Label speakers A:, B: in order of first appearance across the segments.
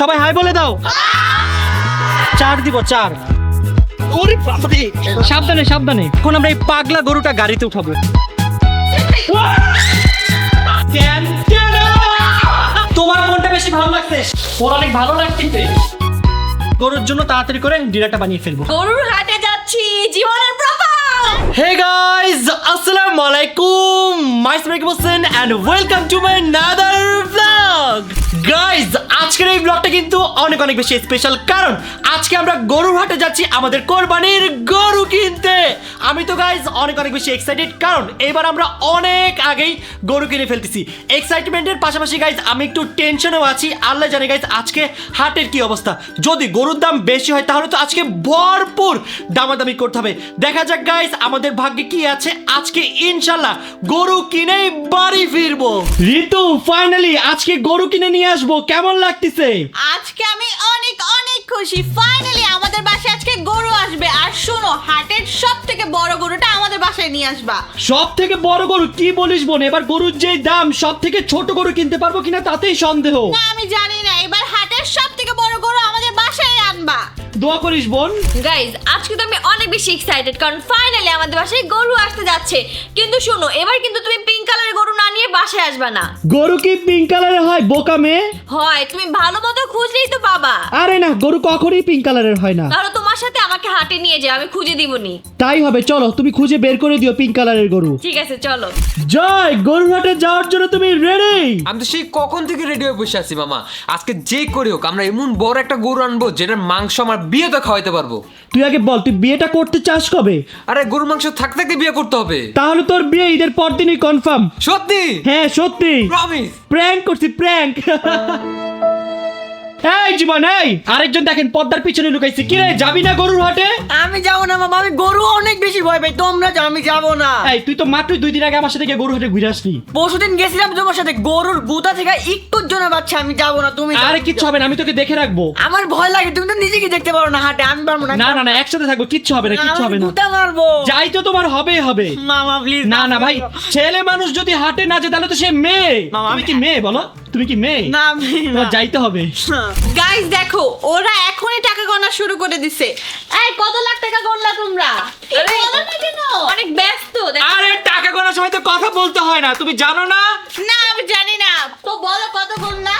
A: সবাই হাই বলে দাও। 4 দিব 4। ওরে বাপরে, সাবধানে সাবধানে। এখন আমরা এই পাগলা গরুটা গাড়িতে উঠাবো। তোমার কোনটা বেশি ভালো লাগছে? ওর অনেক ভালো লাগছে। গরুর জন্য তাড়াতাড়ি করে ডিনারটা বানিয়ে ফেলবো।
B: গরুর হাটে যাচ্ছি, জীবনের প্রথম।
A: Hey guys, assalamu alaikum. My name is Hussein and welcome to my another vlog. Guys, আজকের এই ব্লগটা কিন্তু অনেক অনেক বেশি স্পেশাল, কারণ আজকে আমরা গরুর হাটে যাচ্ছি আমাদের কোরবানির গরু কিনতে। আমি তো গাইজ অনেক অনেক বেশি এক্সাইটেড, কারণ এবার আমরা অনেক আগেই গরু কিনে ফেলতেছি। এক্সাইটমেন্টের পাশাপাশি গাইজ আমি একটু টেনশনেও আছি। আল্লাহ জানে গাইজ আজকে হাটের কি অবস্থা। যদি গরুর দাম বেশি হয় তাহলে তো আজকে ভরপুর দামাদামি করতে হবে। দেখা যাক গাইজ আমাদের ভাগ্যে কি আছে। আজকে ইনশাল্লাহ গরু কিনেই বাড়ি ফিরবো। ঋতু, ফাইনালি আজকে গরু কিনে নিয়ে আসবো। কেমন লাগতেছে?
B: আজকে আমি অনেক অনেক খুশি। ফাইনালি আমাদের বাসায় আজকে গরু আসবে। আর শোনো, হাটের সব থেকে বড় গরুটা আমাদের বাসায় নিয়ে আসবা।
A: সব থেকে বড় গরু? কি বলিস বোন, এবার গরুর যে দাম, সব থেকে ছোট গরু কিনতে পারবো কিনা তাতেই সন্দেহ।
B: না আমি জানি না, এবার হাটের সব থেকে বড় গরু আমাদের বাসায় আনবা।
A: দোয়া করিস বোন।
C: গাইজ, আজকে তো আমি অনেক বেশি এক্সাইটেড, কারণ ফাইনালি আমাদের বাসায় গরু আসতে যাচ্ছে। কিন্তু শোনো, এবার কিন্তু তুমি পিঙ্ক কালারের গরু না নিয়ে বাসায় আসবা না।
A: গরু কি পিঙ্ক কালারের হয় বোকা মেয়ে?
C: হয়, তুমি ভালো মতো খুঁজলেই তো পাবা।
A: আরে না, গরু কখনোই পিঙ্ক কালারের হয় না।
C: তাহলে তোমার সাথে আমাকে হাটে নিয়ে যাও, আমি খুঁজে দিবনি।
A: তাই হবে, চলো তুমি খুঁজে বের করে দিও পিঙ্ক কালারের গরু।
C: ঠিক আছে, চলো।
A: জয়, গরুর হাটে যাওয়ার জন্য তুমি রেডি?
D: আমি তো সেই কখন থেকে রেডি হয়ে বসে আছি মামা। আজকে যে করে হোক আমরা এমন বড় একটা গরু আনবো যেটার মাংস আমার বিয়েতে খাওয়াইতে পারবো।
A: তুই আগে বল, তুই বিয়েটা করতে চাস কবে?
D: আরে গরুর মাংস থাকতে থাকতে বিয়ে করতে হবে।
A: তাহলে তোর বিয়ে ঈদের পর দিনই কনফার্ম।
D: সত্যি?
A: হ্যাঁ সত্যি,
D: প্রমিস।
A: প্র্যাঙ্ক করছি, প্র্যাঙ্ক। এই জীবন, এই আরেকজন দেখেন পর্দার পিছনে লুকাইছে। কি রে, যাবি না গরুর হাটে?
E: আমি যাবো না মামা, আমি গরু অনেক বেশি ভয় পাই। তোমরা যাও, আমি যাবো না।
A: এই তুই তো মাত্র 2 দিন আগে আমার সাথে গিয়ে গরুর হাটে ঘুরে আসলি।
E: পরশুদিন গেছিলাম তোমার সাথে, গরুর গুতা থেকে একটুর জন্য বাচ্চা। আমি যাবো না, তুমি যাও।
A: আরে কিচ্ছু হবে না, আমি তোকে দেখে রাখবো।
E: আমার ভয় লাগে, তুমি তো নিজেকে দেখতে পারো না হাটে। আমি পারবো না।
A: না না না, একসাথে থাকবো, কিচ্ছু হবে না, কিচ্ছু হবে না।
E: গুতা মারবো।
A: যাই তো তোমার হবেই হবে।
E: মামা প্লিজ।
A: না না ভাই, ছেলে মানুষ যদি হাটে না যায় তাহলে তো সে মেয়ে।
E: মামা,
A: তুমি কি মেয়ে বলো? তুমি কি মেয়ে?
E: না আমি
A: তোমার যাইতে হবে।
B: গাইস দেখো, ওরা এখনই টাকা গণনা শুরু করে দিছে। এই কত লাখ টাকা গণলা তোমরা?
C: আরে,
B: বলো না কেন?
C: অনেক ব্যস্ত।
A: আরে টাকা গোনার সময় তো কথা বলতে হয় না, তুমি জানো না?
B: না আমি জানি না। তো বলো কত গণলা?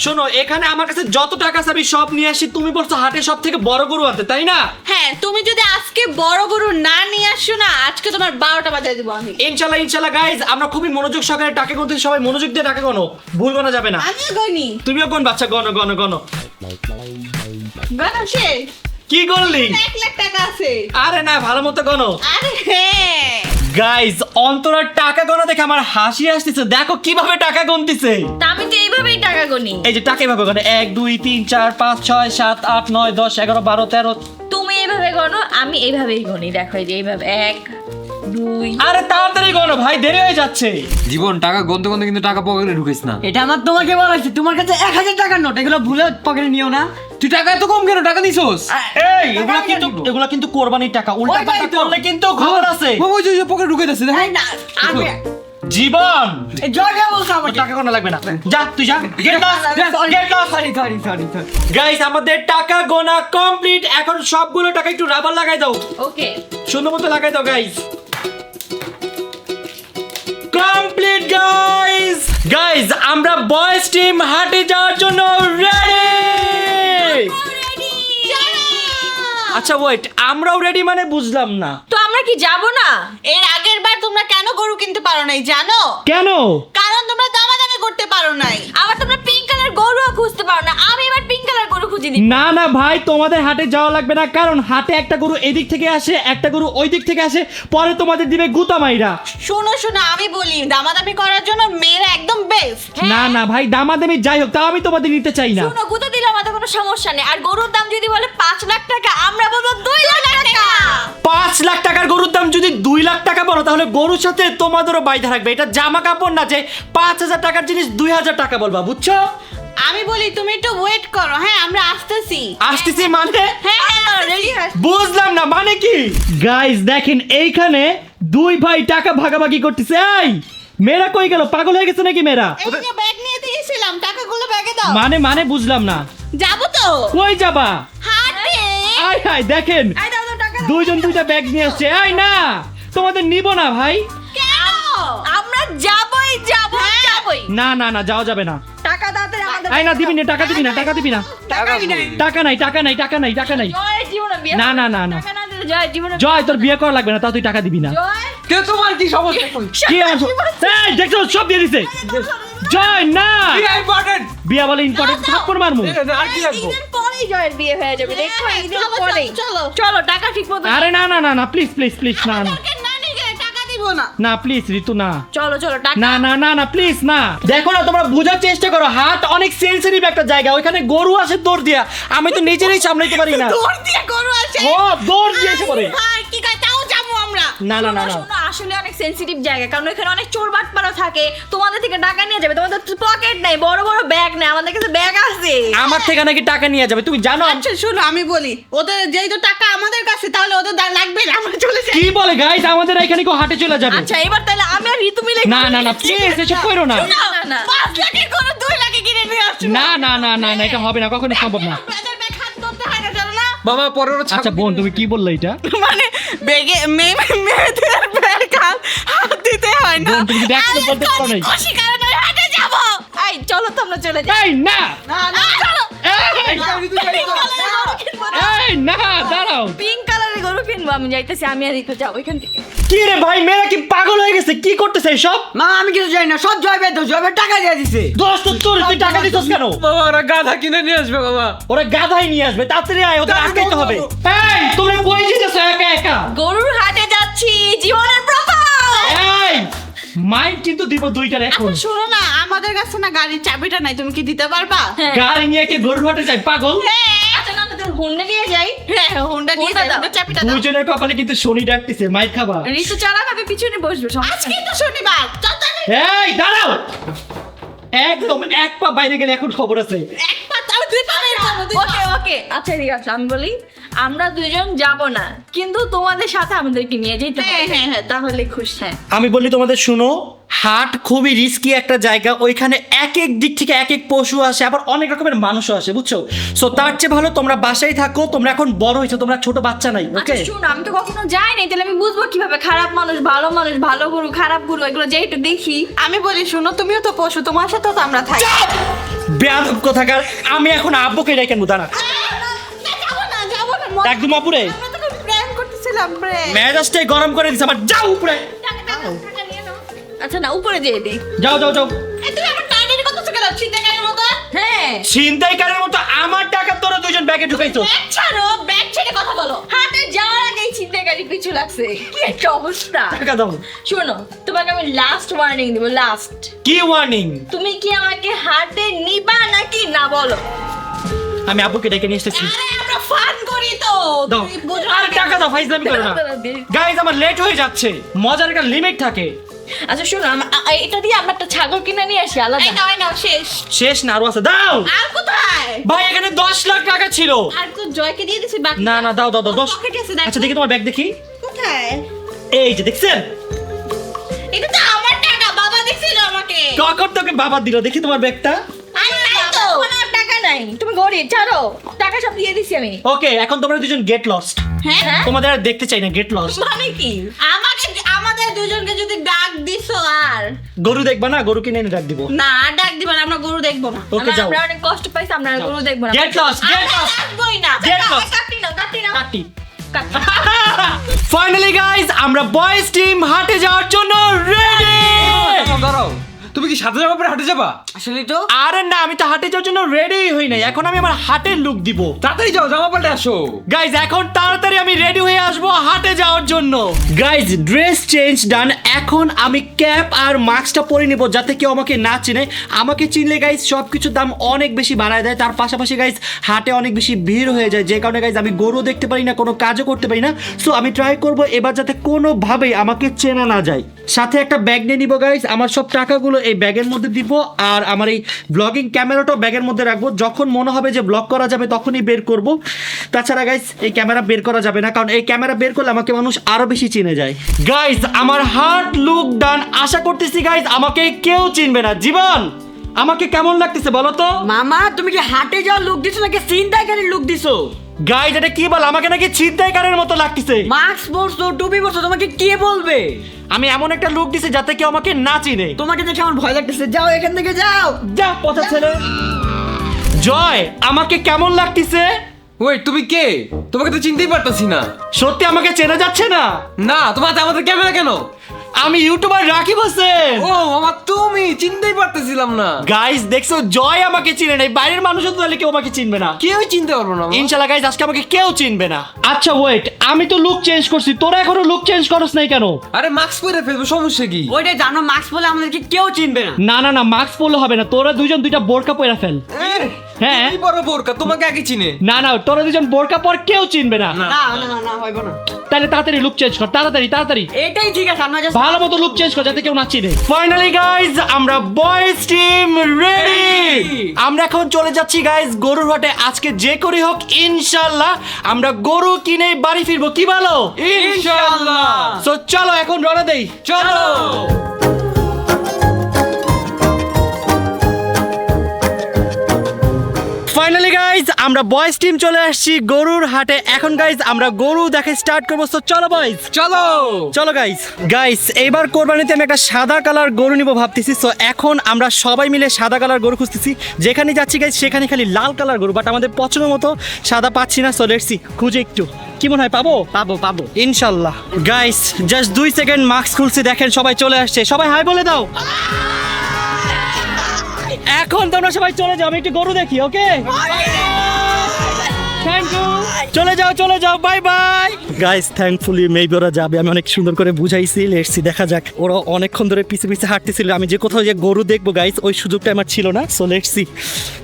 A: শোনো, এখানে আমার কাছে যত টাকা আছে আমি সব নিয়ে আসি। তুমি বলছো হাটে সব থেকে বড় গরু আনতে, তাই না?
B: হ্যাঁ, তুমি যদি আজকে বড় গরু না নিয়ে আসো না, আজকে তোমার 12টা বাজায় দেবো আমি।
A: ইনশাল্লাহ ইনশাল্লাহ গাইজ, আমরা খুবই মনোযোগ সহকারে টাকা গুনতে। সবাই মনোযোগ দিয়ে টাকা গনো, ভুল গোনা যাবে না।
B: আমি গনি।
A: তুমিও কোন বাচ্চা, গনো গনো গনো।
B: গনা শেষ।
A: কি করলি?
B: 1 লাখ টাকা আছে।
A: আরে না, ভালো মতো গনো।
B: আরে হ্যাঁ।
A: গাইজ, অন্তরার টাকা গোনা দেখে আমার হাসি আসতেছে। দেখো কিভাবে টাকা গুনতেছে।
C: তা আমি তো এইভাবেই টাকা গুনি।
A: এই যে টাকা এভাবে গনে, 1 2 3 4 5 6 7 8 9 10 11 12 13।
C: তুমি এইভাবে গনো, আমি এইভাবেই গুনি। দেখো, এই যে এইভাবে 1 2।
A: আরে তাড়াতাড়ি গনো ভাই, দেরি হয়ে যাচ্ছে।
D: জীবন, টাকা গনতে গনতে কিন্তু টাকা পকেটে ঢুকিস না।
E: এটা আমার তোমাকে বলা হয়েছে। তোমার কাছে 1000 টাকার নোট, এগুলো ভুলে পকেটে নিও না।
D: তুই টাকা এত কম কেন? টাকা দিছস?
A: এই এগুলা কিন্তু কোরবানির টাকা, উল্টা
E: ওইটাই
A: পাল্টা
E: তো।
A: করলে কিন্তু খবর আছে।
D: বাবা, ওই যে পকেটে ঢুকে যাচ্ছে দেখ।
E: এই না, আমি
A: জীবন,
E: এই জয়টা বলছো আমাকে।
A: টাকা গোনা লাগবে না, যা তুই যা, get lost, get lost.
E: Sorry.
A: Guys, আমাদের টাকা গোনা কমপ্লিট। এখন সবগুলো টাকা একটু রাবার লাগাই দাও,
C: ওকে।
A: সুন্দর মতো লাগাই দাও গাইস। Complete guys. গাইস, আমরা বয়েজ টিম হাটে যাওয়ার জন্য রেডি। আচ্ছা ওয়েট, আমরাও রেডি মানে বুঝলাম না।
C: তো আমরা কি যাব না?
B: এর আগের বার তোমরা কেন গরু কিনতে পারো নাই জানো?
A: কেন?
B: কারণ তোমরা দামাদামি করতে পারো নাই।
C: আবার তোমরা পিঙ্ক কালার গরুও খুঁজতে পারো না। আমি এবার পিঙ্ক কালার গরু খুঁজে দিই।
A: না না ভাই, তোমাদের হাটে যাওয়া লাগবে না, কারণ হাটে একটা গরু এদিক থেকে আসে, একটা গরু ওই দিক থেকে আসে, পরে তোমাদের দিবে গুতা মাইরা।
B: শোনো শোনো, আমি বলি দামাদামি করার জন্য মেয়েরা একদম বেস্ট।
A: না না ভাই, দামাদামি যাই হোক, তাও আমি তোমাদের নিতে চাই না।
C: শুনো, গুঁতো দিলে আমাদের কোনো সমস্যা নেই। আর গরুর দাম যদি বলে 5 লাখ টাকা, আমরা বলবো 2 লাখ টাকা।
A: 5 লাখ টাকার গরুর দাম যদি 2 লাখ টাকা বলো, তাহলে গরুর সাথে তোমাদেরও বাইধা রাখবে। এটা জামা কাপড় না যে 5000 টাকার জিনিস 2000 টাকা বলবা, বুঝছো?
B: আমি বলি তুমি একটু ওয়েট করো। হ্যাঁ, আমরা আসতেছি।
A: আসতেছি মানে?
B: হ্যাঁ রেডি হ্যাঁ।
A: বুঝলাম না মানে কি। গাইস দেখেন, এইখানে 2 ভাই টাকা ভাগাভাগি করতেছে। এই মেয়েরা কই গেল? পাগল হয়ে গেছে নাকি মেয়েরা?
B: এই যে ব্যাগ নিয়ে দিয়েছিলাম, টাকাগুলো ব্যাগে দাও।
A: মানে বুঝলাম না।
B: যাবো তো
A: কই যাবা?
B: হাটে।
A: আয় হায় দেখেন
B: এই দাও দাও টাকা দাও।
A: দুইজন দুইটা ব্যাগ নিয়ে আসছে। এই না তোমাদের নিব না ভাই।
B: কেন?
C: আমরা যাবই
A: না না না যাওয়া যাবে না।
B: টাকা দাও তো আমাদের।
A: আয় না দিবি না, টাকা দিবি না, টাকা দিবি না।
B: টাকা নাই।
A: টাকা নাই, টাকা নাই, টাকা নাই, টাকা নাই।
C: জয়ের জীবনে বিয়ে
A: না না না না
C: টাকা না দিলে জয়ের জীবনে
A: জয় তোর বিয়ে করা লাগবে না, তা তুই টাকা দিবি না।
C: জয়
D: কে তোমার কি সমস্যা
A: কি আছো? এই দেখছো সব দিয়ে দিছে। জয় না
D: ইম্পর্টেন্ট
A: বিয়া বলে ইম্পর্টেন্ট থাপ্পড় মারমু।
D: আর কি লাগবো?
C: ঈদের পরেই জয়ের বিয়ে হয়ে যাবে দেখো ঈদের
B: চলো,
C: পরেই
B: চলো।
C: চলো টাকা ঠিক মতো
A: আরে না না না না প্লিজ প্লিজ প্লিজ না না
B: তোকে নানিকে টাকা দিব না।
A: না প্লিজ ঋতু না।
C: চলো চলো টাকা
A: না না না না প্লিজ না। দেখো না তোমরা বোঝার চেষ্টা করো, হাট অনেক সেন্সিটিভ একটা জায়গা, ওইখানে গরু আসে দৌড় দিয়া, আমি তো নিজেরই সামলাইতে পারি না।
B: দৌড় দিয়ে গরু আছে।
A: ও দৌড় দিয়ে এসে পড়ে।
B: ভাই কি কয় তাও যাবো আমরা।
A: না না না না
C: শোনো আসলে অনেক সেনসিটিভ জায়গা কারণ এখানে অনেক চোর বাটপাড়া থাকে তোমাদের থেকে টাকা নিয়ে যাবে তোমাদের পকেট নাই বড় বড় ব্যাগ নেই আমাদের কাছে ব্যাগ আছে
A: আমার থেকে নাকি টাকা নিয়ে যাবে, তুমি জানো?
B: আচ্ছা শোনো আমি বলি, ওদের যেই তো টাকা আমাদের কাছে, তাহলে ওদের লাগবে না, আমরা চলে যাই।
A: কি বলে গাইস, আমাদের এখানে কেউ হাটে চলে যাবে?
C: আচ্ছা এবার তাহলে আমি আর ঋতু মিলে
A: না না না প্লিজ এসব করো না।
C: না না না
B: 5 লাখের গরু 2 লাখে কিনে নিয়ে আসছো।
A: না না না না না এটা হবে না, কখনো সম্ভব না।
B: আপনাদের ব্যাগ হাত করতে হয় না, জানো না?
D: মামা পরের
A: আচ্ছা বোন তুমি কি বললে এটা?
B: মানে বেগে মেয়েদের ব্যাগ হাত দিতে হয় না।
A: বোন, তুমি কি ব্যাগ খুলে বলতে পারো নাই?
B: খুশি কারণে হাটে যাব।
C: এই চলো তো আমরা চলে যাই
A: এই না
B: না না চলো।
A: এই, এই না দাঁড়াও।
C: পিঙ্ক কালারের গরু কিনবো আমি যাইতেছি আমি আর ঋতু যাবো এখান থেকে
A: কি রে ভাই, মেয়েরা কি পাগল হয়ে গেছে? কি করতেছে সব?
E: মা আমি কিছু জানি না, সব জয়বের তো জয়বের টাকা দিয়ে দিছে।
A: দোস্ত তোর তুই টাকা দিছস কেন?
D: মামা ওরা গাধা কিনে নিয়ে আসবে মামা।
A: ওরা গাধাই নিয়ে আসবে, তাড়াতাড়ি আয়, ওদের আটকাইতে হবে। এই তোমরা কই যেতেছ একা একা?
C: গরুর হাটে যাচ্ছি জীবনের প্রথম
A: এই মাইন্ড কিন্তু দিব দুইটার এখন।
B: এখন শোনো না, আমাদের কাছে না গাড়ির চাবিটা নাই, তুমি কি দিতে পারবা?
C: হ্যাঁ।
A: গাড়ি নিয়ে কি গরু হাটে যায় পাগল?
C: আচ্ছা না তোর হুন্ডে নিয়ে যাই
B: হ্যাঁ হোন্ডা দিয়ে
C: হোন্ডা দাও।
B: দাও, চাবিটা দাও।
A: দুইজনের কপালে কিন্তু শনি ডাকতেছে, মাইর খাবা।
C: ঋতু চালাক আমি পিছনে বসবো সমস্যা
B: আজকে
C: নেই।
B: তো শনিবার, তাড়াতাড়ি
A: এই দাঁড়াও, একদম এক পা বাইরে গেলে এখন খবর আছে।
B: এক পা তাও 2 পা বের করো, 2 পা।
C: ওকে ওকে আচ্ছা ঠিক আছে আমি বলি আমরা দুজন যাব না কিন্তু তোমাদের সাথে আমাদেরকে নিয়ে যেতে হবে
B: হ্যাঁ হ্যাঁ হ্যাঁ তাহলে খুশি।
C: হ্যাঁ
A: আমি বলি তোমাদের শুনো, হাট খুবই রিস্কি একটা জায়গা, ওইখানে এক এক দিক থেকে এক এক পশু আসে, আবার অনেক রকমের মানুষও আসে, বুঝছো? সো তার চেয়ে ভালো তোমরা বাসায় থাকো, তোমরা এখন বড় হয়েছো, তোমরা ছোট বাচ্চা নাই,
C: আচ্ছা
A: ওকে?
C: শুনো আমি তো কখনো যাই নাই তাহলে আমি বুঝবো কিভাবে খারাপ মানুষ ভালো গরু খারাপ গরু এগুলো যে একটু দেখি
B: আমি বলি শোনো, তুমিও তো পশু, তোমার সাথে তো আমরা থাকি।
A: বেয়াদব কোথাকার, আমি এখন আব্বুকে ডেকে নেবো, দাঁড়া।
B: যাবো না
A: একদম আপুরে
B: আমরা তো প্ল্যান করতেছিলাম প্রেম।
A: মেজাজটাই গরম করে দিছে আমার, যাও উপরে,
C: আচ্ছা না উপরে যেয়ে দিই
A: যাও যাও যাও।
B: এই তুমি আমার টাইনের কথা কেন ছিনতাইকারীর মতো?
C: হ্যাঁ
A: ছিনতাইকারের মতো আমার টাকা তোরা দুজন ব্যাগে ঢুকাইছো।
B: ব্যাগ ছাড়ো, ব্যাগ ছেড়ে কথা বলো।
C: হাটে যাওয়ার আগেই ছিনতাইকারী পিছু লাগছে কি একটা অবস্থা
A: টাকা দাও।
C: শোনো তোমাকে আমি লাস্ট ওয়ার্নিং দিব লাস্ট
A: কি ওয়ার্নিং?
C: তুমি কি আমাকে হাটে নিবা নাকি না বলো
A: আমি আব্বুকে ডেকে নিয়ে এসেছি।
B: আরে আমরা ফান করি তো।
A: দাও
B: তুমি বুঝো
A: আর
B: না।
A: টাকা দাও, ফাইজলামি করো না। গাইজ আমার লেট হয়ে যাচ্ছে, মজার একটা লিমিট থাকে।
C: আচ্ছা শোনো এটা দিয়ে আমরা একটা ছাগল কিনে নিয়ে আসি আলাদা
B: এই নাও শেষ।
A: শেষ না আরো আছে, দাও।
B: আর কোথায়?
A: ভাই এখানে 10 লাখ টাকা ছিল।
B: আর তো জয়কে দিয়ে দিছি বাকি।
A: না না দাও দাও দাও 10।
B: পকেটে আছে, দেখো।
A: আচ্ছা দেখি তোমার ব্যাগ দেখি,
B: কোথায়?
A: এই যে দেখছেন,
B: এটা তো আমার টাকা, বাবা দিছিল আমাকে।
A: কখন তোকে বাবা দিল, দেখি তোমার ব্যাগটা।
B: আর নাই তো।
C: এখন আর টাকা নাই তুমি গরিব ছাড়ো টাকা সব দিয়ে দিছি আমি
A: ওকে এখন তোমরা দুজন গেট লস্ট,
B: হ্যাঁ?
A: তোমাদের আর দেখতে চাই না, গেট লস্ট।
C: মানে কি
B: আমাদের দুজনকে যদি ডাক দিছো আর
A: গরু দেখবা না, গরু কিনে এনে ডাক দিব।
B: না আর ডাক দিবা না, আমরা গরু দেখবো না।
A: ওকে যাও,
C: আমরা অনেক কষ্ট পাইছি আমরা আর গরু দেখবো না
A: গেট লস্ট, গেট
B: আমরা
A: লস্ট,
B: ডাকবোই না।
A: Get lost.
C: কাটি নাও
A: কাটি।
C: কাটি
A: ফাইনালি গাইস আমরা বয়েজ টিম হাটে যাওয়ার জন্য রেডি।
D: দাঁড়াও, তুমি কি সাথে যাওয়ার পরে হাঁটে যাবা?
E: আসলে তো
A: আরে না, আমি তো হাটে যাওয়ার জন্য রেডি হই নাই, এখন আমি আমার হাটের লুক দিব।
D: তাড়াতাড়ি যাও, জামা পাল্টে আসো।
A: গাইজ এখন তাড়াতাড়ি আমি রেডি হয়ে আসবো হাটে যাওয়ার জন্য। গাইজ ড্রেস চেঞ্জ ডান, এখন আমি ক্যাপ আর মাস্কটা পরে নিব যাতে কেউ আমাকে না চিনে। আমাকে চিনলে গাইজ সব কিছুর দাম অনেক বেশি বাড়ায় দেয়, তার পাশাপাশি গাইজ হাটে অনেক বেশি ভিড় হয়ে যায়, যে কারণে গাইজ আমি গরু দেখতে পারি না, কোনো কাজও করতে পারি না। সো আমি ট্রাই করব এবার যাতে কোনোভাবেই আমাকে চেনা না যায়। সাথে একটা ব্যাগ নিয়ে নিব গাইজ, আমার সব টাকাগুলো এই ব্যাগের মধ্যে দিব, আর আমার এই ব্লগিং ক্যামেরাটাও ব্যাগের মধ্যে রাখবো, যখন মনে হবে যে ব্লগ করা যাবে তখনই বের করব। তাছাড়া গাইজ এই ক্যামেরা বের করা যাবে না, কারণ এই ক্যামেরা বের করলে আমাকে মানুষ আরো বেশি চিনে যায়। গাইজ আমার হার্ট লুক ডান, আশা করতেছি গাইজ আমাকে কেউ চিনবে না। জীবন আমাকে কেমন লাগতেছে বলো তো?
E: মামা তুমি কি হাটে যাওয়ার লুক দিছো নাকি চিন্তাকারীর লুক দিছো?
A: গাইজ এটা কি বল, আমাকে নাকি ছিনতাইকারের মতো লাগতেছে।
E: মাস্ক পরছো, টুপি পরছো, তোমাকে কে বলবে?
A: আমি এমন একটা লুক দিছি যাতে কেউ আমাকে না চিনে।
E: তোমাকে দেখে আমার ভয় লাগতেছে, যাও এখান থেকে যাও।
A: যা পচা ছেলে। জয় আমাকে কেমন লাগতেছে?
D: ওই তুমি কে? তোমাকে তো চিনতেই পারতাছি না।
A: সত্যি আমাকে চেনা যাচ্ছে না?
D: না, তোমার আমাদের ক্যামেরা কেন?
A: আমি ইউটিউবার রাকিব হোসেন।
D: ও মামা, তুমি চিনতেই পারতেছিলাম না।
A: গাইস দেখছো, জয় আমাকে চিনে নাই, বাইরের মানুষও তো তাহলে কেউ আমাকে চিনবে না।
D: কেউ চিনতে পারবো না।
A: ইনশাআল্লাহ গাইস আজকে আমাকে কেউ চিনবে না। আচ্ছা ওয়েট, আমি তো লুক চেঞ্জ করছি, তোরা এখনো লুক চেঞ্জ করছ নাই কেন?
D: আরে মাস্ক পরে ফেলবো, সমস্যা কি?
E: ওইটাই জানো, মাস্ক পরলে আমাদেরকে কেউ চিনবে না।
A: না না না, মাস্ক পরলে হবে না, তোরা দুইজন দুইটা বোরকা পরে ফেল। হ্যাঁ
D: এই বড় বোরকা তোমাকে আগে চিনে।
A: না না, তোরা দুজন বোরকা পর কেউ চিনবে না।
E: না না না না, হইব না।
A: তাহলে তাড়াতাড়ি লুক চেঞ্জ কর, তাড়াতাড়ি তাড়াতাড়ি।
E: এটাই ঠিক আছে, আমরা just
A: ভালো মতো লুক চেঞ্জ কর যাতে কেউ না চিনে। ফাইনালি গাইস আমরা বয়েজ টিম রেডি। আমরা এখন চলে যাচ্ছি গাইস গরুর হাটে। আজকে যে করি হোক ইনশাআল্লাহ আমরা গরু কিনে বাড়ি ফিরবো, কি বলো?
D: ইনশাআল্লাহ।
A: সো চলো এখন রওনা দেই।
D: চলো।
A: ফাইনালি গাইজ আমরা বয়েজ টিম চলে আসছি গরুর হাটে। এখন গাইজ আমরা গরু দেখে স্টার্ট করবো। তো চলো বয়েজ,
D: চলো।
A: চলো গাইজ এইবার কোরবানিতে আমি একটা সাদা কালার গরু নিবো ভাবতেছি। সো এখন আমরা সবাই মিলে সাদা কালার গরু খুঁজতেছি। যেখানে যাচ্ছি গাইজ সেখানে খালি লাল কালার গরু, বাট আমাদের পছন্দ মতো সাদা পাচ্ছি না। সো লেটস সি, খুঁজে একটু কি মনে হয় পাবো?
E: পাবো পাবো
A: ইনশাল্লাহ। গাইজ জাস্ট 2 সেকেন্ড মাস্ক খুলছি, দেখেন সবাই চলে আসছে। সবাই হাই বলে দাও। এখন তোমরা সবাই চলে যাও, আমি একটু গরু দেখি। ওকে, থ্যাংক ইউ। চলে যাও চলে যাও, bye bye guys. Thankfully maybe ওরা যাবে, আমি অনেক সুন্দর করে বুঝাইছি। লেটস সি, দেখা যাক। ওরা অনেকক্ষণ ধরে পিছে পিছে হাঁটতেছিল, আমি যে কোথাও যে গরু দেখবো গাইস ওই সুযোগটা আমার ছিল না। সো লেটস সি,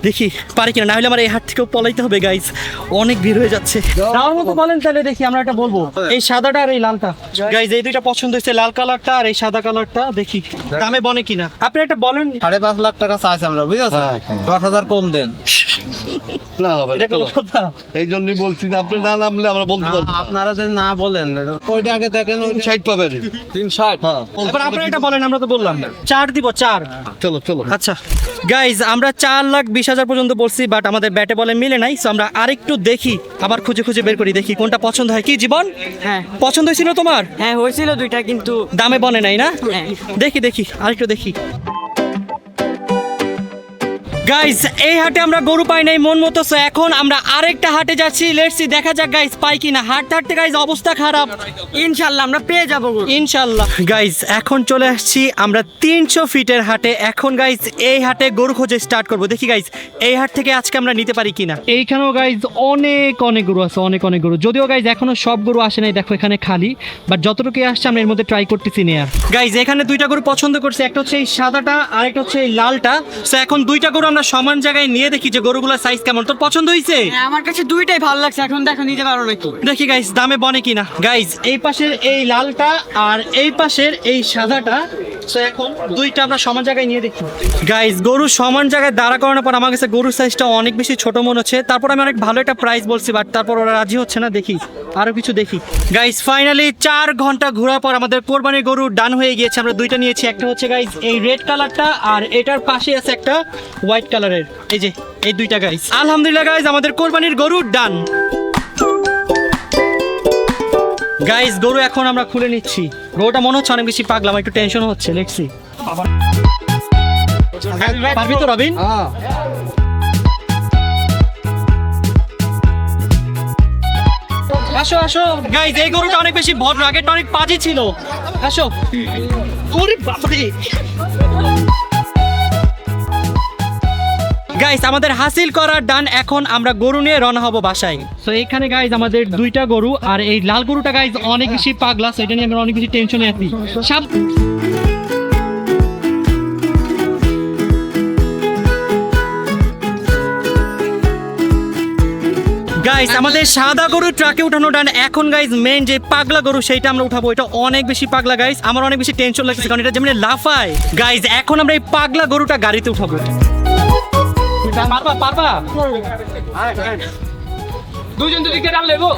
A: দেখি পারি কিনা, না হলে আমার এই হাট থেকেও পলাইতে হবে গাইস, অনেক ভিড় হয়ে যাচ্ছে। তাও মতো বলেন তাহলে, দেখি আমরা একটা বলবো। এই সাদাটা আর এই লালটা গাইস, এই দুইটা পছন্দ হয়েছে, লাল কালারটা আর এই সাদা কালারটা। দেখি দামে বনে কিনা, আপনি একটা বলেন।
F: 5.5 লাখ টাকা চাইছে আমরা, বুঝেছেন? 10,000 কম দেন। না হবে
A: এটা কোনো কথা?
F: এই জন্যই বলছি না, আপনি না নামলে আমরা বলতে পারবো। আপনারা যদি না বলেন ওইটা আগে দেখেন, ওই 60 পাবেন। 360। হ্যাঁ,
A: এবার আপনি এটা বলেন, আমরা তো বললাম 4 দিব 4।
F: চলো চলো।
A: আচ্ছা গাইজ আমরা 4,20,000 পর্যন্ত বলছি, বাট আমাদের ব্যাটে বলে মিলে নাই। সো আমরা আরেকটু দেখি, আবার খুঁজে খুঁজে বের করি, দেখি কোনটা পছন্দ হয়। কি জীবন,
E: হ্যাঁ
A: পছন্দ হয়েছিল তোমার?
E: হ্যাঁ হয়েছিল দুইটা, কিন্তু
A: দামে বনে নাই না?
E: হ্যাঁ।
A: দেখি দেখি আরেকটু দেখি। গাইস এই হাটে আমরা গরু পাই নাই মন মতো। সো এখন আমরা আরেকটা হাটে যাচ্ছি। লেটস সি, দেখা যাক গাইস পাই কিনা। হাঁটতে হাঁটতে গাইস অবস্থা খারাপ।
E: ইনশাআল্লাহ আমরা পেয়ে যাবো গরু।
A: ইনশাল্লাহ। গাইস এখন চলে আসছি আমরা 300 ফিটের হাটে। এখন গাইস এই হাটে গরু খোঁজে স্টার্ট করব। দেখি গাইস এই হাট থেকে আজকে আমরা নিতে পারি কিনা। এইখানেও গাইস অনেক অনেক গরু আছে, অনেক অনেক গরু। যদিও গাইস এখনো সব গরু আসে নাই, দেখো এখানে খালি, বাট যতটুকু আসছে আমরা এর মধ্যে ট্রাই করতেছি নেয়ার। গাইস এখানে দুইটা গরু পছন্দ করছে, একটা হচ্ছে এই সাদাটা আর একটা হচ্ছে এই লালটা। সো এখন দুইটা গরু আমরা সমান জায়গায় নিয়ে দেখি যে গরুগুলোর সাইজ কেমন। তোর পছন্দ হয়েছে?
E: হ্যাঁ, আমার কাছে দুইটাই ভালো লাগছে, এখন দেখো নিতে পারো নাকি।
A: দেখি গাইস দামে বনে কিনা। গাইস এই পাশের এই লালটা আর এই পাশের এই সাদাটা, সো এখন দুইটা আমরা সমান জায়গায় নিয়ে দেখি। গাইস গরু সমান জায়গায় দাঁড়া করানোর পর আমার কাছে গরুর সাইজটা অনেক বেশি ছোট মনে হচ্ছে। তারপর আমি অনেক ভালো একটা প্রাইস বলছি, বাট তারপর ওরা রাজি হচ্ছে না। দেখি আরো কিছু দেখি। গাইস ফাইনালি 4 ঘন্টা ঘোরার পর আমাদের কোরবানির গরু ডান হয়ে গিয়েছে। আমরা দুইটা নিয়েছি, একটা হচ্ছে গাইস এই রেড কালারটা আর এটার পাশে আছে একটা হোয়াইট কালারের। এই যে এই দুইটা গাইস। আলহামদুলিল্লাহ গাইস আমাদের কোরবানির গরু ডান। গাইস গরু এখন আমরা খুলে নিচ্ছি। গরুটা মনে হচ্ছে অনেক বেশি পাগলা, আমার একটু টেনশন হচ্ছে। লেটস সি, পারবি তো রবিন? আসো আসো গাইস, এই গরুটা অনেক বেশি ভদ্র, আগেরটা অনেক পাজি ছিল। আসো। ওরে বাপরে। গাইস আমাদের হাসিল করার ডান। এখন আমরা গরু নিয়ে রওনা হব বাসায়। তো এখানে গাইস আমাদের দুইটা গরু, আর এই লাল গরুটা গাইস অনেক বেশি পাগলা, সেটা নিয়ে আমরা অনেক বেশি টেনশনে আছি। গাইস আমাদের সাদা গরু ট্রাকে উঠানো ডান। এখন গাইস মেন যে পাগলা গরু সেইটা আমরা উঠাবো। এটা অনেক বেশি পাগলা গাইস, আমার অনেক বেশি টেনশন লাগছে কারণ এটা যেমন লাফায়। গাইস এখন আমরা এই পাগলা গরুটা গাড়িতে উঠাবো। পারবা পারবা?
D: দুজন দুদিকে ডাল লেবো।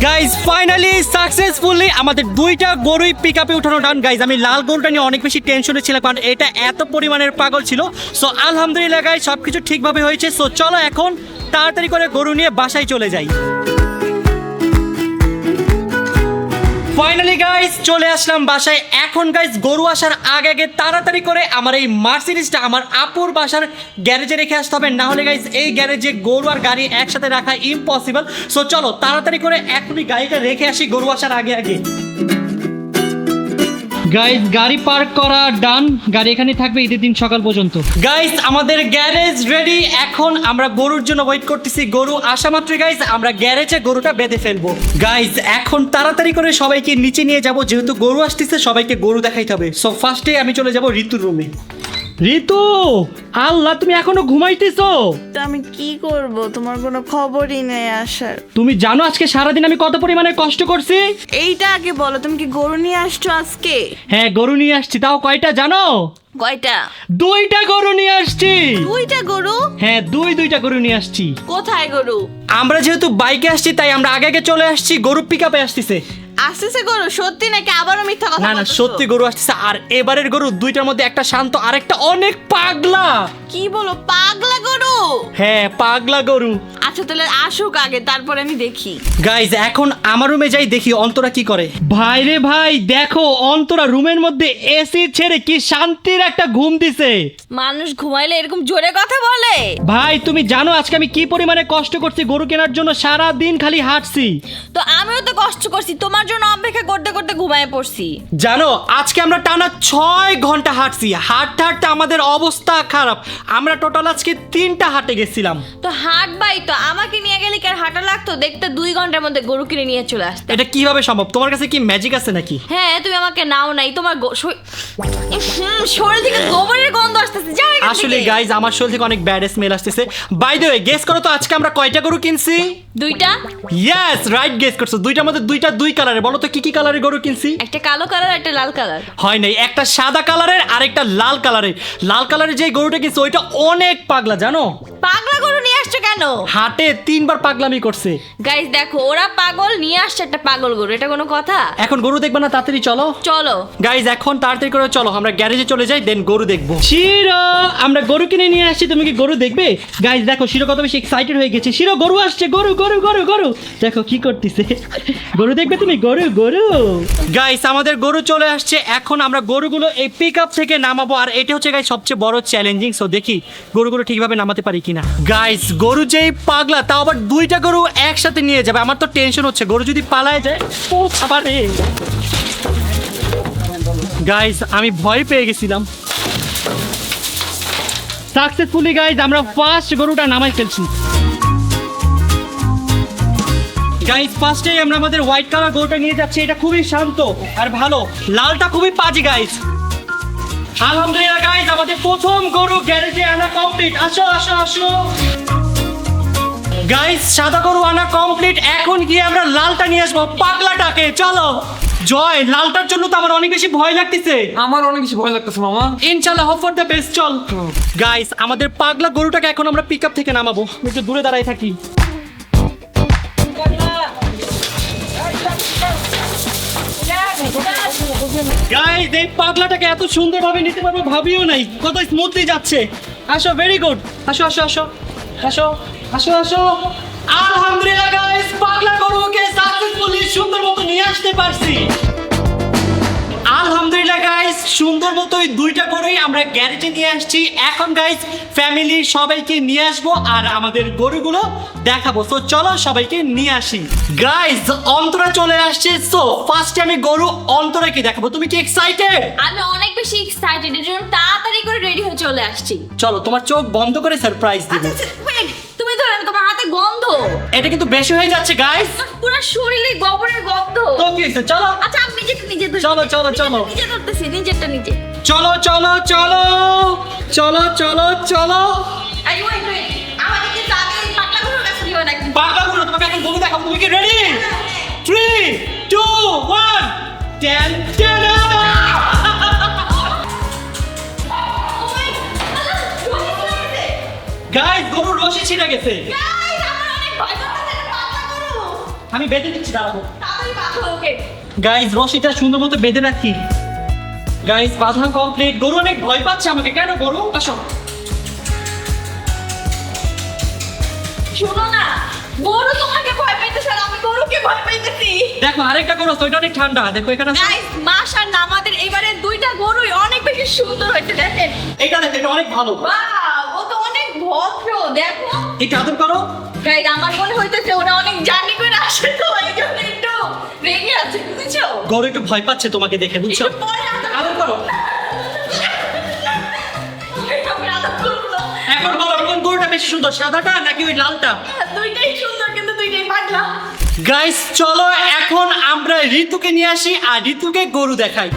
A: গাইজ ফাইনালি সাকসেসফুলি আমাদের দুইটা গরুই পিক আপে উঠানো ডান। গাইজ আমি লাল গরুটা নিয়ে অনেক বেশি টেনশনে ছিলাম, কারণ এটা এত পরিমাণের পাগল ছিল। সো আলহামদুলিল্লাহ গাইজ সব কিছু ঠিকভাবে হয়েছে। সো চলো এখন তাড়াতাড়ি করে গরু নিয়ে বাসায় চলে যাই। ফাইনালি গাইজ চলে আসলাম বাসায়। এখন গাইজ গরু আসার আগে আগে তাড়াতাড়ি করে আমার এই মার্সিডিজটা আমার আপুর বাসার গ্যারেজে রেখে আসতে হবে, না হলে গাইজ এই গ্যারেজে গরু আর গাড়ি একসাথে রাখা ইম্পসিবল। সো চলো তাড়াতাড়ি করে এখনই গাড়িটা রেখে আসি গরু আসার আগে আগে। গাইজ গাড়ি পার্ক করা ডান, গাড়ি এখানে থাকবে ঈদের দিন সকাল পর্যন্ত। গাইজ আমাদের গ্যারেজ রেডি, এখন আমরা গরুর জন্য ওয়েট করতেছি। গরু আসা মাত্রই গাইজ আমরা গ্যারেজে গরুটা বেঁধে ফেলবো। গাইজ এখন তাড়াতাড়ি করে সবাইকে নিচে নিয়ে যাব, যেহেতু গরু আসতেছে সবাইকে গরু দেখাইতে হবে। সো ফার্স্টে আমি চলে যাব ঋতুর রুমে। ঋতু, আল্লাহ তুমি এখনো ঘুমাইতেছো?
B: তো আমি কি করব, তোমার কোনো খবরই নেই আসার।
A: তুমি জানো আজকে সারাদিন আমি কত পরিমাণে কষ্ট করছি?
B: এইটা আগে বলো, তুমি কি গরু নিয়ে আসছো আজকে?
A: হ্যাঁ গরু নিয়ে আসছি, তাও কয়টা জানো?
B: কয়টা?
A: দুইটা গরু নিয়ে আসছি।
B: দুইটা গরু?
A: হ্যাঁ দুইটা গরু নিয়ে আসছি।
B: কোথায় গরু?
A: আমরা যেহেতু বাইকে আসছি তাই আমরা আগে আগে চলে আসছি, গরু পিক আপে আসতেছে।
B: আসতেছে গরু? সত্যি নাকি আবারও মিথ্যা কথা
A: না না
B: বলতেছো?
A: সত্যি গরু আসতেছে। আর এবারের গরু দুইটার মধ্যে একটা শান্ত আর একটা অনেক পাগলা।
B: কি বলো, পাগলা গরু?
A: হ্যাঁ পাগলা গরু।
B: আচ্ছা তাহলে আসুক আগে, তারপরে আমি দেখি।
A: গাইজ এখন আমার রুমে যাই দেখি অন্তরা কি করে। ভাই রে ভাই দেখো, অন্তরা রুমের মধ্যে এসি ছেড়ে কি শান্তির একটা ঘুম দিছে।
C: মানুষ ঘুমাইলে এরকম জোরে কথা বলে?
A: ভাই তুমি জানো আজকে আমি কি পরিমাণে কষ্ট করছি গরু কেনার জন্য, সারা দিন খালি হাঁটছি।
C: তো আমিও তো কষ্ট করছি, তোমার জন্য অপেক্ষা করতে করতে ঘুমায় পড়ছি।
A: জানো আজকে আমরা টানা 6 ঘন্টা হাঁটছি, হাঁটতে হাঁটতে আমাদের অবস্থা খারাপ। আমরা টোটাল আজকে 3টা হাটে গেছিলাম।
C: তো হাট বাই তো আমাকে নিয়ে গেলে কি আর হাঁটা লাগতো? দেখতে 2 ঘন্টার মধ্যে গরু কিনে নিয়ে চলে আসতে।
A: এটা কিভাবে সম্ভব? তোমার কাছে কি ম্যাজিক আছে নাকি?
C: হ্যাঁ তুমি আমাকে নাও নাই, তোমার শরীর থেকে গোবরের গন্ধ আসতেছে। যাও এখান
A: আসলে
C: থেকে।
A: গাইজ আমার শরীর থেকে অনেক ব্যাড স্মেল আসতেছে। বাই দ্য ওয়ে গেস করো তো আজকে আমরা কয়টা গরু কিনছি?
C: 2টা।
A: ইয়েস রাইট গেস করছো। দুইটার মধ্যে দুইটা দুই কালারের। বলো তো কি কি কালারের গরু কিনছি?
C: একটা কালো কালার একটা লাল কালার।
A: হয় নাই, একটা সাদা কালারের আর একটা লাল কালারের। লাল কালারের যে গরুটা কিনছি ওইটা অনেক পাগলা জানো।
C: পাগলা গরু নিয়ে আসছো কেন?
A: হাটে 3বার পাগলামি করছে।
C: গাইস দেখো, ওরা পাগল নিয়ে আসছে একটা পাগল গরু, এটা কোনো কথা?
A: এখন গরু দেখবে না, তাড়াতাড়ি চলো।
C: চলো
A: গাইজ এখন তাড়াতাড়ি করে চলো, আমরা গ্যারেজে চলে যাই, দেন গরু দেখবো। শিরো আমরা গরু কিনে নিয়ে আসছি, তুমি কি গরু দেখবে? গাইজ দেখো শিরো কত বেশি এক্সাইটেড হয়ে গেছে। শিরো গরু আসছে, গরু গরু গরু গরু। দেখো কি করতেছে, গরু দেখবে তুমি? গরু গরু। গাইজ আমাদের গরু চলে আসছে, এখন আমরা গরুগুলো এই পিক আপ থেকে নামাবো। আর এটা হচ্ছে গাইজ সবচেয়ে বড় চ্যালেঞ্জিং। সো দেখি গরুগুলো ঠিকভাবে নামাতে পারি কিনা। গাইজ গরু যেই পাগলা, তাও আবার 2টা গরু একসাথে নিয়ে যাবে। আমার তো টেনশন হচ্ছে গরু যদি পালায় যায়। ও বাবা রে গাইজ আমি ভয় পেয়ে গেছিলাম। সাকসেসফুলি গাইজ আমরা ফার্স্ট গরুটা নামাই ফেলছি। গাইজ ফার্স্টে আমরা আমাদের হোয়াইট কালার গরুটা নিয়ে যাচ্ছি। এটা খুবই শান্ত আর ভালো, লালটা খুবই পাজি। গাইজ আলহামদুলিল্লাহ গাইজ আমাদের প্রথম গরু গ্যারেজে আনা কমপ্লিট। আসো আসো আসো গাইজ, সাদা গরু আনা কমপ্লিট। এখন গিয়ে আমরা লালটা নিয়ে আসবো, পাগলাটাকে। চলো জয়, লালটার জন্য তো আমার অনেক বেশি ভয় লাগতেছে।
D: আমার অনেক কিছু ভয় লাগতেছে মামা।
A: ইনশাআল্লাহ হোপ ফর দ্য বেস্ট। চল গাইস আমাদের পাগলা গরুটাকে এখন আমরা পিক আপ থেকে নামাবো। একটু দূরে দাঁড়াই থাকি। গাইস এই পাগলাটাকে এত সুন্দরভাবে নিতে পারবো ভাবিও নাই, কত স্মুথলি যাচ্ছে। আসো, ভেরি গুড। আসো আসো আসো আসো আসো আসো। আলহামদুলিল্লাহ গাইস পাগলা গরুকে সাকসেসফুলি সুন্দর মতো নিয়ে আসতে পারছি। আলহামদুলিল্লাহ গাইস সুন্দর মতো ওই 2টা গরুই আমরা গ্যারেজে নিয়ে আসছি। এখন গাইস ফ্যামিলি সবাইকে নিয়ে আসবো আর আমাদের গরুগুলো দেখাবো। তো চলো সবাইকে নিয়ে আসি। গাইস অন্তরা চলে আসছে। সো ফার্স্টে আমি গরু অন্তরাকে দেখাবো। তুমি কি এক্সাইটেড?
C: আমি অনেক বেশি এক্সাইটেড, এর জন্য তাড়াতাড়ি করে রেডি হয়ে চলে আসছি।
A: চলো তোমার চোখ বন্ধ করে সারপ্রাইজ দিব।
C: wait, তুমি তো তোমার হাতে গন্ধ।
A: এটা কিন্তু বেশি হয়ে যাচ্ছে গাইস।
C: পুরো শরীরে গোবরের গন্ধ।
A: তো কি হয়েছে? চলো
C: আচ্ছা আমি নিজে
A: চলো চলো চলো
C: নিজে ধরতেছি, নিজেরটা নিজে।
A: চলো চলো চলো চলো চলো চলো।
C: এই wait, আমাদের কি আগে পাগলা গরুর কাছে নিও নাকি?
A: পাগলা গরু, তোমাকে এখন গরু দেখাবো। তুমি কি রেডি? 3 2 1 10 গাইস গরু রশি ছিঁড়ে গেছে।
C: Guys, আমার অনেক ভয় করতেছে, এটা পাগলা গরু।
A: আমি বেঁধে দিচ্ছি, দাঁড়াবো।
C: তাড়াতাড়ি বাঁধো ওকে।
A: গাইজ রশিটা সুন্দর মতো বেঁধে রাখি। গাইজ বাঁধা কমপ্লিট। গরু অনেক ভয় পাচ্ছে আমাকে। কেন গরু? আসো।
C: শোনো না, গরু তোমাকে ভয় পাইতেছে আর আমি গরুকে ভয় পাইতেছি।
A: দেখো আরেকটা গরু আছে, ওইটা অনেক ঠান্ডা। দেখো এখানে আছে।
C: গাইস, মাশাআল্লাহ, আমাদের এবারে দুইটা গরুই অনেক বেশি সুন্দর হয়েছে। দেখেন,
A: এটা দেখো, এটা অনেক ভালো।
C: ওয়াও, ও তো অনেক ভদ্র। দেখো
A: এটা আদর করো।
C: গাইস, আমার মনে হইতেছে ওরা অনেক জার্নি করে আসে, তো এই জন্য একটু রেগে আছে, বুঝছো?
A: গরু একটু ভয় পাচ্ছে তোমাকে দেখে, বুঝছো?
C: একটু পরে
A: আদর করো।
C: আমি আদর করবো না।
A: এখন বলো কোন গরুটা বেশি সুন্দর, সাদাটা নাকি ওই লালটা?
C: দুইটাই সুন্দর, কিন্তু দুইটাই পাগলা।
A: গাইস চলো এখন আমরা ঋতুকে নিয়ে আসি আর ঋতুকে গরু দেখাই।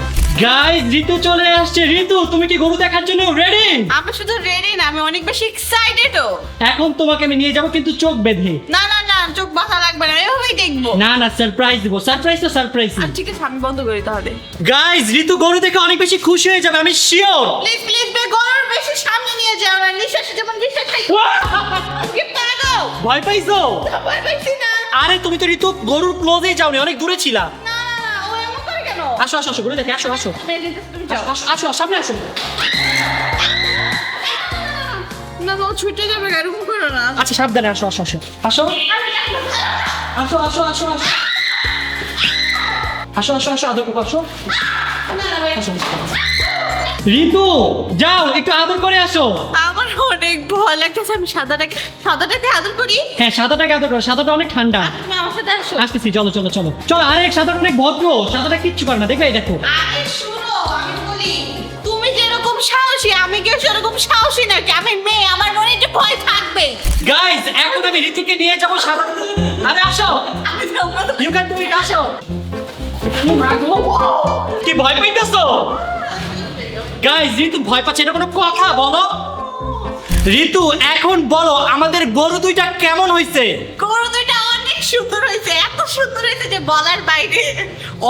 A: গাইস ঋতু চলে আসছে। ঋতু, তুমি কি গরু দেখার জন্য রেডি?
B: আমি শুধু রেডি না, আমি অনেক বেশি এক্সাইটেডও।
A: এখন তোমাকে আমি নিয়ে যাব, কিন্তু চোখ বেঁধে।
B: না না না, চোখ বাঁধা লাগবে না, এভাবেই দেখবো।
A: না না, সারপ্রাইজ দিব। সারপ্রাইজ তো সারপ্রাইজ।
B: ঠিক আছে, আমি বন্ধ করি তাহলে।
A: গাইস ঋতু গরু দেখে অনেক বেশি খুশি হয়ে যাবে, আমি শিওর।
B: প্লিজ প্লিজ বে, গরুর বেশি সামনে নিয়ে যাও না, নিঃশ্বাসে যেমন বিশ্বাস খাই। কি পাগল,
A: ভয় পাইছো?
B: ভয় পাইছি না।
A: আরে তুমি তো ঋতু গরুর ক্লোজেই যাওনি, অনেক দূরে ছিলা।
B: না না না, ও এমন করে কেন?
A: আসো আসো আসো, গরু দেখে আসো আসো।
B: তুমি যাও।
A: আসো আসো, সামনে আসো।
B: না ও ছুটে যাবে, এরকম করো না।
A: আচ্ছা সাবধানে আসো আসো আসো আসো আসো আসো আসো আসো আসো আসো আসো, আদর করো, আসো। আসো, আসো। ঋতু যাও, একটু আদর করে আসো।
B: আমার অনেক ভয় লাগতেছে, আমি সাদাটাকে আদর করি।
A: হ্যাঁ সাদাটাকে আদর করো, সাদাটা অনেক ঠান্ডা।
B: তুমি আমার সাথে আসো।
A: আসতেছি, চলো চলো চলো চলো। আরেক সাদাটা অনেক ভদ্র, সাদাটা কিচ্ছু করে না, দেখবে এই দেখো।
B: আরে শুনো, আমি বলি, তুমি যেরকম সাহসী, আমি কি সেরকম সাহসী নাকি? আমি মেয়ে, আমার মনে একটু ভয় থাকবে।
A: গাইস এখন আমি ঋতুকে নিয়ে যাবো সাদা। আরে আসো, ইউ ক্যান ডু ইট, আসো। কি ভয় পাইতেছো? গাইস ঋতু ভয় পাচ্ছে, এটা কোনো কথা? বলো ঋতু, এখন বলো আমাদের গরু দুইটা কেমন হয়েছে?
B: গরু দুইটা অনেক সুন্দর হয়েছে, এত সুন্দর হয়েছে যে বলার বাইরে।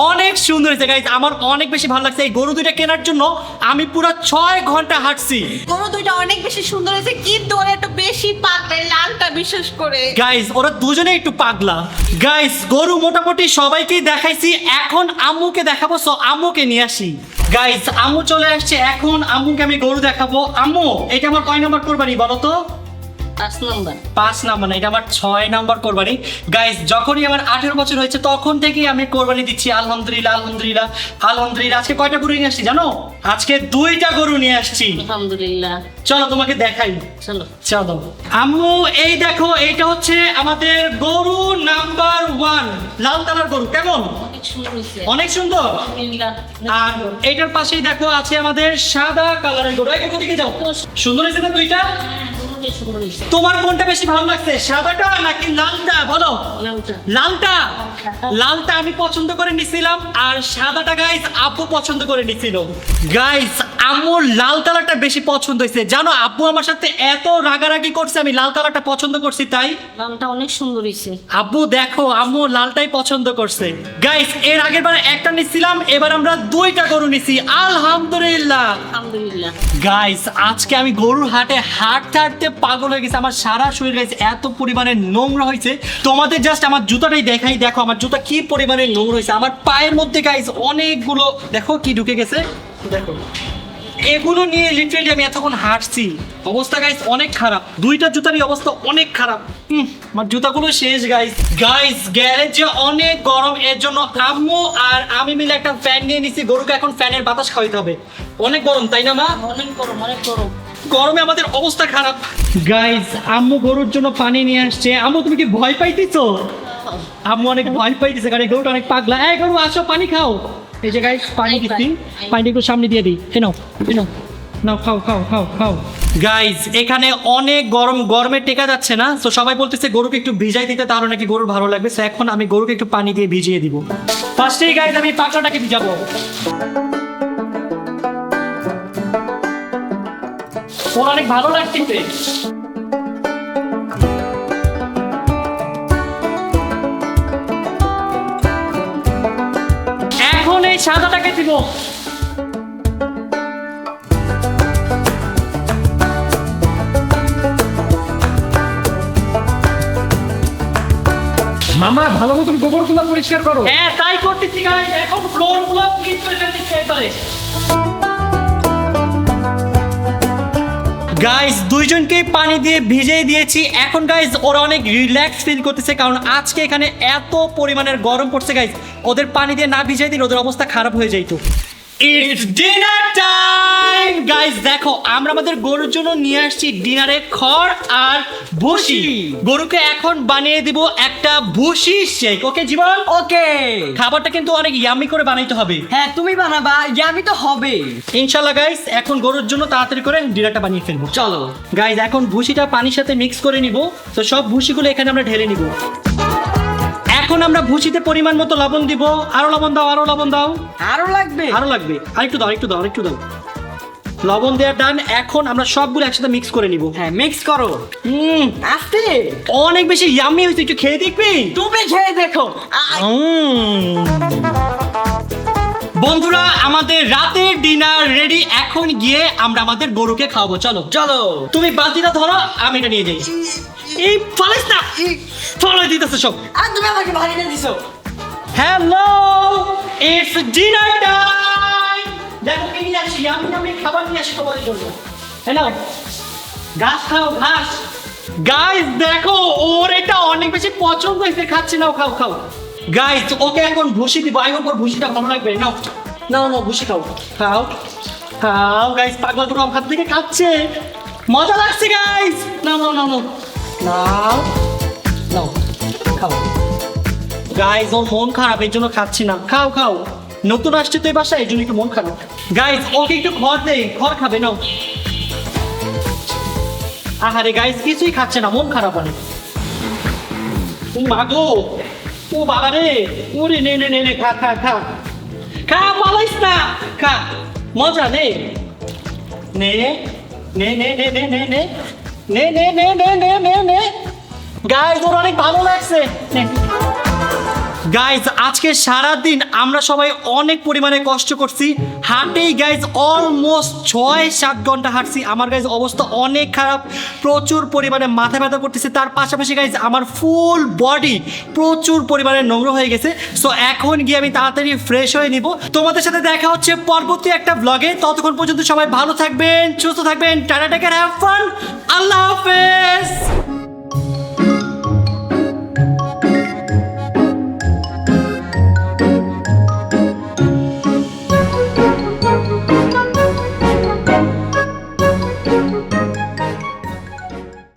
A: অনেক সুন্দর হয়েছে গাইস, আমার অনেক বেশি ভালো লাগছে। এই গরু দুইটা কেনার জন্য আমি পুরো 6 ঘন্টা হাঁটছি।
B: গরু দুইটা অনেক বেশি সুন্দর হয়েছে, কিন্তু ওরা একটু বেশি পাগলা, লালটা বিশেষ করে।
A: গাইস ওরা দুজনে একটু পাগলা। গাইস গরু মোটামুটি সবাইকেই দেখাইছি, এখন আম্মুকে দেখাবো, সো আম্মুকে নিয়ে আসি। গাইস আম্মু চলে আসছে, এখন আম্মুকে আমি গরু দেখাবো। আম্মু এটা আমার কয় নাম্বার কোরবানি বলো তো?
E: 5 নম্বর।
A: 5 নাম্বার না, এটা আমার 6 নাম্বার কোরবানি। গাইস যখনই আমার 18 বছর হয়েছে তখন থেকেই আমি কোরবানি দিচ্ছি। আলহামদুলিল্লাহ আলহামদুলিল্লাহ আলহামদুলিল্লাহ। আজকে কয়টা গরু নিয়ে আসছি জানো? আজকে 2টা গরু নিয়ে আসছি।
E: আলহামদুলিল্লাহ।
A: চলো তোমাকে দেখাই,
E: চলো।
A: চলো। আম্মু এই দেখো, এইটা হচ্ছে আমাদের গরু নাম্বার 1, লাল কালার গরু। কেমন?
E: অনেক সুন্দর হয়েছে।
A: অনেক সুন্দর।
E: আলহামদুলিল্লাহ।
A: আর এইটার পাশেই দেখো আছে আমাদের সাদা কালারের গরু। এই দিকে যাও, সুন্দর হয়েছে না দুইটা?
E: অনেক সুন্দর হয়েছে।
A: তোমার কোনটা বেশি ভালো লাগছে, সাদাটা নাকি লালটা? বলো। লালটা। লালটা আমি পছন্দ করে নিছিলাম, আর সাদাটা গাইস আব্বু পছন্দ করে নিছিল। গাইস আম্মুর লাল কালারটা বেশি পছন্দ হয়েছে। জানো আব্বু আমার সাথে এত রাগারাগি করছে আমি লাল কালারটা পছন্দ করছি তাই।
E: লালটা অনেক সুন্দর হয়েছে।
A: আব্বু দেখো আম্মু লালটাই পছন্দ করছে। গাইস এর আগের বার একটা নিছিলাম, এবার আমরা 2টা গরু নিছি। আলহামদুলিল্লাহ।
E: আলহামদুলিল্লাহ।
A: গাইস আজকে আমি গরুর হাটে হাঁটতে হাঁটতে পাগল হয়ে গেছে, আমার সারা শরীর গাইস এত পরিমাণে নোংরা হয়েছে। তোমাদের জাস্ট আমার জুতাটাই দেখাই, দেখো আমার জুতা কি পরিমাণে নোংরা হয়েছে। আমার পায়ের মধ্যে গাইস অনেকগুলো দেখো কি ঢুকে গেছে, দেখো। এগুলো নিয়ে লিটারালি আমি এতক্ষণ হাঁটছি, অবস্থা গাইস অনেক খারাপ। 2টা জুতারই অবস্থা অনেক খারাপ। আমার জুতাগুলো শেষ গাইস। গাইস গ্যারেজে অনেক গরম, এর জন্য আম্মু আর আমি মিলে একটা ফ্যান নিয়ে নিছি। গরুকে এখন ফ্যানের বাতাস খাওয়াইতে হবে, অনেক গরম তাই না মা?
E: অনেক গরম, অনেক গরম।
A: গরমে আমাদের অবস্থা খারাপ। গাইস আম্মু গরুর জন্য পানি নিয়ে আসছে। আম্মু তুমি কি ভয় পাইতেছো? আম্মু অনেক ভয় পাইতেছে কারণ এই গরুটা অনেক পাগলা। এই গরু আসো পানি খাও। এই যে গাইস পানি দিচ্ছি, পানিটা একটু সামনে দিয়ে দিই। এই নাও, এই নাও, নাও খাও খাও খাও খাও। গাইস এখানে অনেক গরম, গরমে টেকা যাচ্ছে না, তো সবাই বলতেছে গরুকে একটু ভিজাই দিতে, তাহলে নাকি গরুর ভালো লাগবে। তো এখন আমি গরুকে একটু পানি দিয়ে ভিজিয়ে দিব। ফার্স্টেই গাইস আমি পাকড়াটাকে ভিজাবো। ওর অনেক ভালো লাগতেছে। এখন এই সাদাটাকে দিব।
D: মামা ভালো মতন গোবরগুলো পরিষ্কার করো।
A: হ্যাঁ তাই করতেছি গাইস, এখন ফ্লোর গুলো ক্লিন করে ফেলতেছি একবারে। গাইস দুইজনকে পানি দিয়ে ভিজিয়ে দিয়েছি, এখন গাইস ওরা অনেক রিল্যাক্স ফিল করতেছে, কারণ আজকে এখানে এত পরিমাণের গরম পড়ছে গাইস, ওদের পানি দিয়ে না ভিজিয়ে দিলে ওদের অবস্থা খারাপ হয়ে যাইতো। ইটস ডিনার টাইম গাইস, দেখো আমরা আমাদের গরুর জন্য নিয়ে আসছি ডিনারে খড় আর ভুসি। গরুকে এখন বানিয়ে দিব একটা ভুসি শেক। ওকে জীবন,
E: ওকে।
A: খাবারটা কিন্তু অনেক ইয়ামি করে বানাইতে হবে।
E: হ্যাঁ তুমি বানাবা, আমি তো হবে।
A: ইনশাল্লাহ গাইস, এখন গরুর জন্য তাড়াতাড়ি করে ডিনারটা বানিয়ে ফেলবো।
E: চলো
A: গাইস এখন ভুসিটা পানির সাথে মিক্স করে নিব, তো সব ভুসিগুলো এখানে আমরা ঢেলে নিব। এখন আমরা ভুসিতে পরিমাণ মতো লবণ দিব। আরো লবণ দাও, আরো লবণ দাও,
E: আরো লাগবে।
A: আরো লাগবে, আরেকটু দাও, আরেকটু দাও, আরেকটু দাও। লবণ দেওয়া ডান, এখন আমরা সবগুলো একসাথে মিক্স করে নিব।
E: হ্যাঁ মিক্স করো। আস্তে।
A: অনেক বেশি ইয়াম্মি হয়েছে, একটু খেয়ে দেখবি?
E: তুমি খেয়ে দেখো।
A: বন্ধুরা আমাদের রাতের ডিনার রেডি, এখন গিয়ে আমরা আমাদের গরুকে খাওয়াবো। চলো
E: চলো।
A: তুমি বালতিটা ধরো, আমি এটা নিয়ে যাই। এই ফালাইস না, ফলো দিতেছে সব।
E: আর তুমি আমাকে ভারী না দিছো।
A: Hello, it's dinner time. দেখো কি নিয়ে আসি, আমি খাবার নিয়ে আসি তোমাদের জন্য। হ্যালো, ঘাস খাও, ঘাস। গাইস দেখো ওর এটা অনেক বেশি পছন্দ হয়েছে, খাচ্ছে, নাও খাও খাও। গাইস ওকে এখন ভুসি দিব, আই হোপ ওর ভুসিটা ভালো লাগবে। নাও নাও নাও, ভুসি খাও, খাও খাও। গাইস পাগলা গরু আমার হাত থেকে খাচ্ছে, মজা লাগছে গাইস। নাও নাও নাও নাও নাও নাও, খাও। গাইস ওর মন খারাপ, এই জন্য খাচ্ছি না। খাও খাও, নতুন আসছে তো এই বাসায়, এই জন্য একটু মন খারাপ। গাইস ওকে একটু খড় দেই, খড় খাবে, নাও। আহারে গাইস কিছুই খাচ্ছে না, মন খারাপ অনেক। ও মাগো, ও বাবা রে, ওরে নে নে নে নে, খা খা খা খা, পালাইস না, খা, মজা নে নে নে নে নে নে নে নে নে নে নে নে নে নে নে। গাইস ওর অনেক ভালো লাগছে। গাইজ আজকে সারাদিন আমরা সবাই অনেক পরিমাণে কষ্ট করছি, হাঁটেই গাইজ অলমোস্ট 6-7 ঘন্টা হাঁটছি। আমার গাইজ অবস্থা অনেক খারাপ, প্রচুর পরিমাণে মাথা ব্যথা করতেছে, তার পাশাপাশি গাইজ আমার ফুল বডি প্রচুর পরিমাণে নোংরা হয়ে গেছে। সো এখন গিয়ে আমি তাড়াতাড়ি ফ্রেশ হয়ে নিব। তোমাদের সাথে দেখা হচ্ছে পরবর্তী একটা ব্লগে, ততক্ষণ পর্যন্ত সবাই ভালো থাকবেন, সুস্থ থাকবেন, tata, take care, have fun, আল্লাহ হাফেজ।